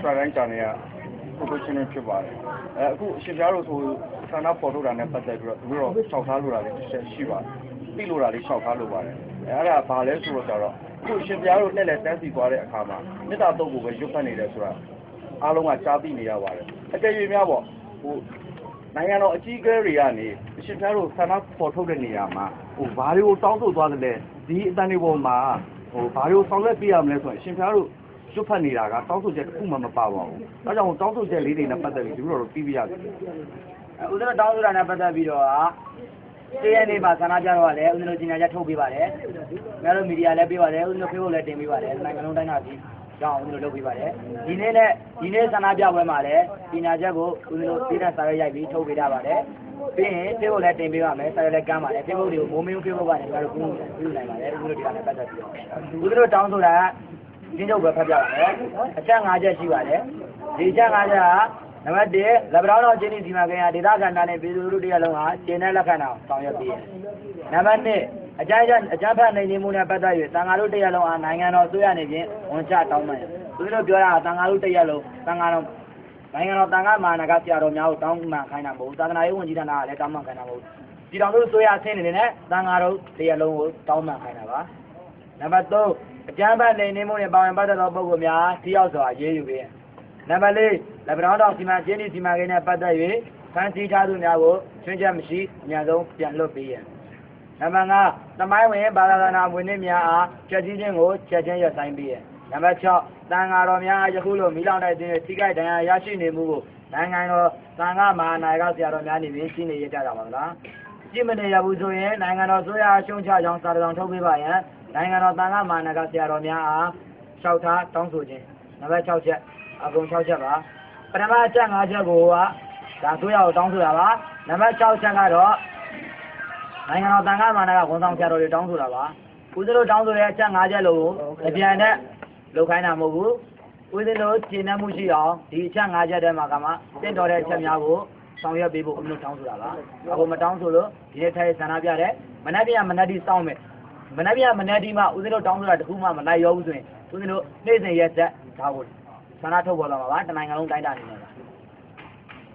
တိုင်းကြံနေရကိုကိုချင်းချင်းဖြစ်ပါတယ်အခုအရှင်ပြားတို့ဆိုဌာနပေါ်ထုတ်တာနဲ့ပတ်သက်ပြီးတော့သူတို့ရှောက်ထားလို့တာလေးတစ်ချက်ရှိပါတယ်သိလို့တာလေးရှောက်ထားလို့ပါတယ်အဲ့ဒါဘာလဲဆိုတော့ကြတော့အခုအရှင်ပြားတို့နဲ့လည်းတန်းစီသွားတဲ့အခါမှာမေတ္တာတုတ်ကိုပဲရွတ်ဖတ်နေတယ်ဆိုတာအားလုံးကကြားသိနေရပါတယ်အကယ်၍များပေါ့ဟိုနိုင်ငံတော်အကြီးအကဲတွေကနေအရှင်ပြားတို့ဌာနပေါ်ထုတ်တဲ့နေရာမှာဟိုဘာတွေကိုတောင်းဆိုသွားတယ်လဲဒီအတန်တွေပေါ်မှာဟိုဘာတွေကိုဆောင်ရွက်ပြရမလဲဆိုရင်အရှင်ပြားတို့ရွတ်ဖတ်နေတာကတောင်းဆိုချက်တစ်ခုမှမပါပါဘူး။ဒါကြောင့်တောင်းဆိုချက်လေးတွေနဲ့ပတ်သက်ပြီးဒီလိုတော့ပြီးပြရတယ်။ဦးဇင်းတောင်းဆိုတာနဲ့ပတ်သက်ပြီးတော့တရားနေပါဆန္ဒပြတော့လည်းဦးဇင်းတို့ကြီးညာချက်ထုတ်ပေးပါတယ်။ငါတို့မီဒီယာလည်းပေးပါတယ်ဦးဇင်းတို့ Facebook လည်းတင်ပေးပါတယ်။နိုင်ငံလုံးတိုင်းတာပြီးကြောင်းဦးဇင်းတို့လုပ်ပေးပါတယ်။ဒီနေ့ဆန္ဒပြပွဲမှာလည်းကြီးညာချက်ကိုဦးဇင်းတို့ပြည်တဲ့စာရွက်ရိုက်ပြီးထုတ်ပေးကြပါတယ်။ပြီးရင် Facebook လည်းတင်ပေးပါမယ်။စာရွက်လည်းကမ်းပါတယ်။ Facebook တွေကိုမိုးမင်း Facebook ကနေငါတို့ပြုနိုင်ပါတယ်ဦးဇင်းတို့ဒီကနေ့ပတ်သက်ပြီးတော့ဦးဇင်းတို့တောင်းဆိုတာကျင်းချုပ်ပဲဖတ်ပြပါမယ်အချက်5ချက်ရှိပါတယ်ဒီအချက်5ချက်ကနံပါတ်1လက်ပတောင်းတော်ချင်းစီမံကိန်းဟာဒေသခံတိုင်းနဲ့ပြည်သူလူထုတရားလုံးဟာကျင်းတဲ့လက်ခံတာဆောင်ရွက်ပေးရနံပါတ်2အကြမ်းဖက်နေမှုနဲ့ပတ်သက်၍တန်ဃာတို့တရားလုံးဟာနိုင်ငံတော်အစိုးရနေဖြင့်ဝန်ချတောင်းပန်သူတို့ပြောတာကတန်ဃာတို့တရားလုံးတန်ဃာတော်နိုင်ငံတော်တန်ဃာမာနကဆရာတော်များကိုတောင်းပန်ခိုင်းတာမဟုတ်သာသနာရေးဝန်ကြီးဌာနကလည်းတောင်းပန်ခိုင်းတာမဟုတ်ပြည်တော်တို့အစိုးရအဆင့်အနေနဲ့တန်ဃာတို့တရားလုံးကိုတောင်းပန်ခိုင်းတာပါနံပါတ်3အကြမ်းဖက်နေမှုနဲ့ပါဝင်ပတ်သက်သောပုဂ္ဂိုလ်များထိရောက်စွာရေးယူပေးနံပါတ်4လက်ပတောင်းတော်စီမံကိန်းစီမံကိန်းနဲ့ပတ်သက်၍ဖန်ဆီးထားသူများကိုချွင်းချက်မရှိအများဆုံးပြန်လွှတ်ပေးရနံပါတ်5သမိုင်းဝင်ဘာသာနာဝင်နည်းများအားချက်ချင်းချင်းကိုချက်ချင်းရပ်ဆိုင်ပေးရနံပါတ်6တန်ဃာတော်များယခုလိုမိလောင်တဲ့တွင်ထိခိုက်ဒဏ်ရာရရှိနေမှုကိုနိုင်ငံတော်သံဃာမဟာနာယကဆရာတော်များနေပြီးရှိနေရကြတာပါလားကြည့်မနေရဘူးဆိုရင်နိုင်ငံတော်ဆိုရအရှုံးချကြောင်းစာတော်ထုတ်ပေးပါရန်နိုင်ငံတော်တန်ခါမာနကဆရာတော်များအားလျှောက်ထားတောင်းဆိုခြင်းနံပါတ်6ချက်အကုန်6ချက်ပါပထမအချက်5ချက်ကိုဒါဆိုရအောင်တောင်းဆိုတာပါနံပါတ်6ချက်ကတော့နိုင်ငံတော်တန်ခါမာနကဝန်ဆောင်ဆရာတော်တွေတောင်းဆိုတာပါဦးဇင်းတို့တောင်းဆိုတဲ့အချက်5ချက်လို့အပြန်နဲ့လုပ်ခိုင်းတာမဟုတ်ဘူးဦးဇင်းတို့ရှင်းနှမှုရှိအောင်ဒီအချက်5ချက်ထဲမှာကမှတင့်တော်တဲ့အချက်များကိုဆောင်ရွက်ပေးဖို့ဦးဇင်းတို့တောင်းဆိုတာပါအခုမတောင်းဆိုလို့ဒီနေ့ထိုင်ဆန္ဒပြတဲ့မနက်ပြန်မနက်ဒီစောင့်မယ်မနေ့ကမနေ့ဒီမှာဦးဇင်းတို့တောင်းဆိုတာတခုမှမလိုက်ရောဘူးဆိုရင်ဦးဇင်းတို့နေ့စဉ်ရက်ဆက်ဒါကိုဆန္ဒထုတ်ပေါ်လာမှာပါတနိုင်ငံလုံးတိုင်းတာနေမှာပါ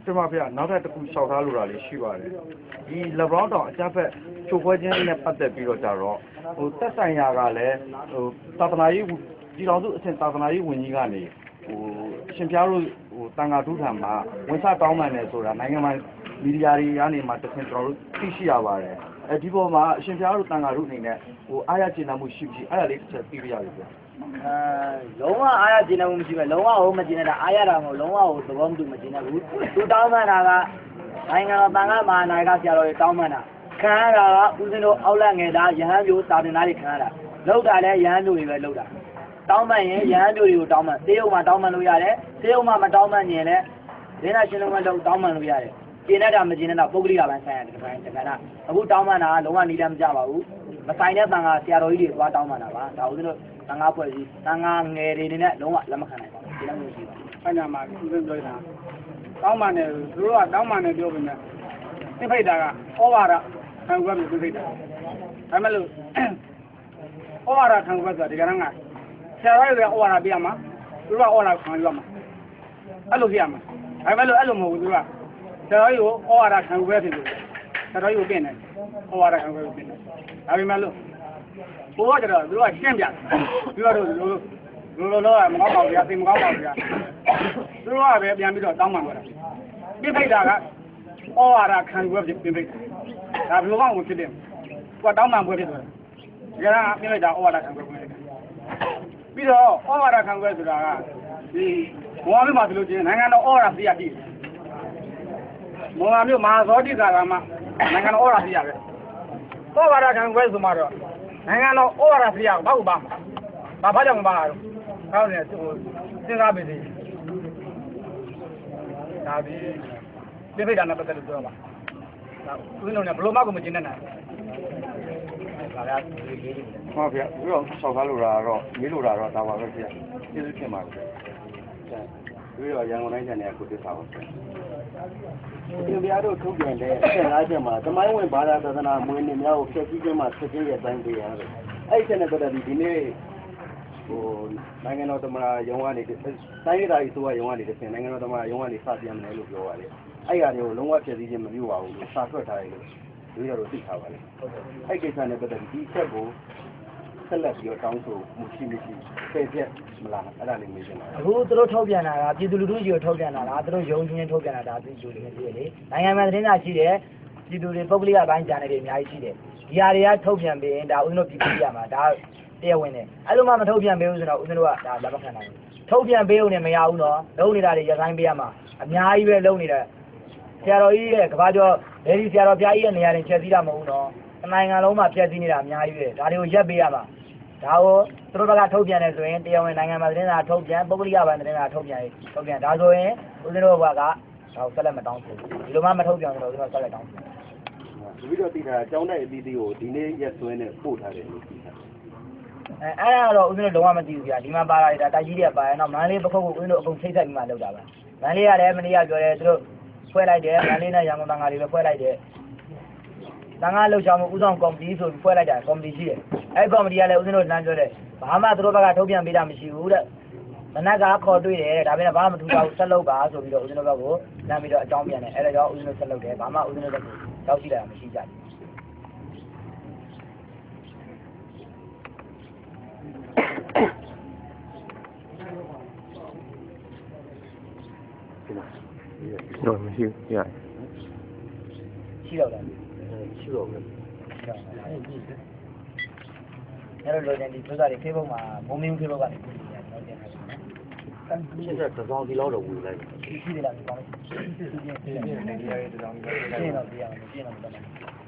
ကျမဖေနောက်ထပ်တစ်ခုလျှောက်ထားလို့တာလေးရှိပါတယ်ဒီလက်ဘရောင်းတောင်အကြမ်းဖက်ချိုးခွဲခြင်းနဲ့ပတ်သက်ပြီးတော့ကြတော့ဟိုသက်ဆိုင်ရာကလည်းဟိုသာသနာရေးဒီတော်စုအစဉ်သာသနာရေးဝန်ကြီးကနေဟိုအရှင်ပြားတို့ဟိုတန်ဃာထုထံမှာဝန်ချတောင်းပန်တယ်ဆိုတာနိုင်ငံမှာမီဒီယာတွေကနေမှတခင်ကျွန်တော်တို့သိရှိရပါတယ်ဒီပေါ်မှာအရှင်ပြားတို့တန်ဃာတို့အနေနဲ့ဟိုအားရကျေနပ်မှုရှိမရှိအဲ့ဒါလေးတစ်ချက်သိပြရပြီဗျလုံးဝအားရကျေနပ်မှုမရှိပဲလုံးဝဟိုမကျေနပ်တာအားရတာမဟုတ်လုံးဝဟိုသဘောမတူမကျေနပ်ဘူးသူတောင်းပန်တာကနိုင်ငံတော်တန်ခါမဟာနာယကဆရာတော်တွေတောင်းပန်တာခံရတာကဦးဇင်းတို့အောက်လက်ငယ်သားရဟန်းမျိုးစာတင်သားတွေခံရတာလောက်တာလည်းရဟန်းမျိုးတွေပဲလောက်တာတောင်းပန်ရင်ရဟန်းမျိုးတွေကိုတောင်းပန်သေယုံမှာတောင်းပန်လို့ရတယ်သေယုံမှာမတောင်းပန်ရင်လည်းဒင်းနာရှင်လုံးဝတောင်းပန်လို့ရတယ်ကျင်းတာမကျင်းတာပုဂ္ဂလိကပိုင်းဆိုင်ရာတစ်ပိုင်းတကယ်တော့အခုတောင်းပန်တာကလုံးဝနီးလည်းမကြပါဘူးမဆိုင်တဲ့တန်ခါဆရာတော်ကြီးတွေသွားတောင်းပန်တာပါဒါဦးဇင်းတို့တန်ခါဖွဲ့စည်းတန်ခါငယ်တွေနဲ့လုံးဝလက်မခံနိုင်ပါဘူးဒီလိုမျိုးရှိပါအဲ့ညမှာဦးဇင်းပြောတာတောင်းပန်တယ်သူတို့ကတောင်းပန်တယ်ပြောပြီးမြတ်သိဖိတ်တာကဩဝါဒခံခွင့်ပြုသိဖိတ်တာဒါမှမဟုတ်ဩဝါဒခံခွင့်ဆိုတာဒီကနေ့ကဆရာတော်ရဲ့ဩဝါဒပြရမှာသူတို့ကဩဝါဒခံရမှာအဲ့လိုပြရမှာဒါမှမဟုတ်အဲ့လိုမဟုတ်ဘူးသူကဆရာတော်ကြီးကိုဩဝါဒခံခွင့်ဖြစ်တယ်ဆရာတော်ကြီးကိုပြင်တယ်ဩဝါဒခံခွင့်ပြင်တယ်ဒါပေမဲ့လို့ဘိုးကကျတော့သူတို့ကရှင်းပြပြီးတော့လောမကောင်းပါဘူးဗျာသိမကောင်းပါဘူးဗျာသူတို့ကပဲပြန်ပြီးတော့တောင်းပန်သွားတာပြိဖိတ်တာကဩဝါဒခံခွင့်ပြိဖိတ်ဒါဘယ်လိုမှမဖြစ်တယ်ကိုကတောင်းပန်ပွဲဖြစ်သွားတယ်ဒါကပြိဖိတ်တာဩဝါဒခံခွင့်ပြိဖိတ်ပြီးတော့ဩဝါဒခံခွင့်ဆိုတာကဒီဘဝမျိုးမှာဒီလိုချင်းနိုင်ငံတော်ဩဝါဒပြရတည်ဘဝမျိုးမဟာဇောတိကာရမှာနိုင်ငံတော်ဩဝါဒပြရပဲဩဝါဒခံခွင့်ဆိုမှတော့နိုင်ငံတော်ဩဝါဒပြရဘာ့ဘာဘာကြောင့်မပါတော့ဟောင်းနေသူစဉ်းစားပြီးဒါပြီးပြိဖိတ်တာနဲ့ပတ်သက်လို့ပြောပါဒါဦးလုံးနဲ့ဘလို့မှကိုမကျင်းနိုင်ဘူးဟုတ်ဗျာပြီးတော့ဆောက်ကားလို့တာတော့မေးလို့တာတော့ဒါပါပဲဗျာကျေးဇူးတင်ပါတယ်ပြီးတော့ရန်ကုန်တိုင်းကျန်တဲ့ကိုတစ်ထားပါဗျာဒီဗျာတို့ထုတ်ပြန်တဲ့အချက်၅ချက်မှာသမိုင်းဝင်ဘာသာသာသနာမွေးနေ့များကိုဖျက်ဆီးခြင်းမှာဆက်ခြင်းရဲ့တိုင်းပေးရတယ်အဲ့ဒီချက်နဲ့ပတ်သက်ပြီးဒီနေ့ ဟိုနိုင်ငံတော်သမ္မတရုံးကနေတိုင်းဒေသကြီးဆိုရရုံးကနေတစ်ဆင့်နိုင်ငံတော်သမ္မတရုံးကနေစပြန်မယ်လို့ပြောပါတယ်အဲ့ရမျိုးလုံးဝဖြည့်ဆည်းခြင်းမပြုပါဘူးစာထွက်ထားတယ်လို့ပြောရတော့သိထားပါတယ်အဲ့ကိစ္စနဲ့ပတ်သက်ပြီးဒီချက်ကိုဆက်လက်ပြီးတော့တောင်းဆိုမှုရှိမရှိပယ်ပြက်မလားအဲ့ဒါလေးမေးချင်ပါတယ် အခုသူတို့ထုတ်ပြန်တာကပြည်သူလူထုကြီးကိုထုတ်ပြန်တာလားသူတို့ရုံးချင်းထုတ်ပြန်တာဒါပြည်သူလူထုကြီးလေနိုင်ငံမှာသတင်းစာရှိတယ်ပြည်သူတွေပုဂ္ဂလိကဘိုင်းဂျာနယ်တွေအများကြီးရှိတယ်ဒီဟာတွေကထုတ်ပြန်ပြီးရင်ဒါဦးဇင်းတို့ပြည်သူရမှာဒါတရားဝင်တယ်အဲ့လိုမှမထုတ်ပြန်ပေးဘူးဆိုတော့ဦးဇင်းတို့ကဒါလက်မခံနိုင်ဘူးထုတ်ပြန်ပေးုံနဲ့မရဘူးနော်လုံးနေတာတွေရခိုင်းပေးရမှာအများကြီးပဲလုံးနေတယ်ဆရာတော်ကြီးရဲ့ကဘာကျော်လေဒီဆရာတော်ဘုရားကြီးရဲ့နေရာတွေဖြည့်ဆည်းတာမဟုတ်ဘူးနော်နိုင်ငံလုံးမှာဖြည့်ဆည်းနေတာအများကြီးပဲဒါတွေကိုရက်ပေးရမှာဒါကိုသူတို့ဘက်ကထုတ်ပြန်တယ်ဆိုရင်တရားဝင်နိုင်ငံမှာသတင်းစာထုတ်ပြန်ပုဂ္ဂလိကပိုင်းသတင်းစာထုတ်ပြန်ဒါဆိုရင်ဦးဇင်းတို့ဘက်ကဒါကိုဆက်လက်မတောင်းဘူးဒီလိုမှမထုတ်ပြန်ဆိုတော့ဦးဇင်းတို့ဆက်လက်တောင်းဘူးပြီးတော့သိတာအကြောင်းတဲ့အသီးသီးကိုဒီနေ့ရက်စွဲနဲ့ပို့ထားတယ်လို့သိတာ အဲ့ဒါတော့ဦးဇင်းတို့လုံးဝမသိဘူးဗျာဒီမှာပါလာတာတိုက်ကြီးတွေကပါရင်တော့မန္တလေးပခုတ်ကိုဦးဇင်းတို့အကုန်ချိတ်ဆက်ပြီးမှလုပ်တာပါမန္တလေးကလည်းမနေ့ကပြောတယ်သူတို့ဖွဲ့လိုက်တယ်မန္တလေးနဲ့ရန်ကုန်တန်ခါတွေပဲဖွဲ့လိုက်တယ်တန်ခါလှုပ်ရှားမှုဦးဆောင်ကော်မတီဆိုပြီးဖွဲ့လိုက်တာကော်မတီရှိတယ်အဲ့ကော်မတီကလည်းဦးဇင်းတို့လမ်းပြောတယ်ဘာမှသူတို့ဘက်ကထုတ်ပြန်ပေးတာမရှိဘူးတဲ့မနက်ကခေါ်တွေ့တယ်ဒါပေမဲ့ဘာမှမထူးပါဘူးဆက်လုပ်ပါဆိုပြီးတော့ဦးဇင်းတို့ဘက်ကိုလမ်းပြီးတော့အကြောင်းပြန်တယ်အဲ့ဒါကြောင့်ဦးဇင်းတို့ဆက်လုပ်တယ်ဘာမှဦးဇင်းတို့ဘက်ကိုရောက်ရှိလာတာမရှိကြဘူးတော့မရှိဘူးရရှိတော့တယ် ရှိတော့မယ် အဲ့လိုလိုချင်ဒီသုသာတွေ Facebook မှာမုံမင်း Facebook ကနေပြင်ရတယ်တော့တင်ထားတယ်နော်ရှင်းတဲ့တစ်စောင်းဒီလောက်တော့ဝင်လိုက် ရှိသေးလားဒီကောင်းလေးရှိသေးတယ်ဒီရတဲ့တောင်းလေးရှင်းတော့ပြရမယ်ရှင်းတော့ပြရမယ်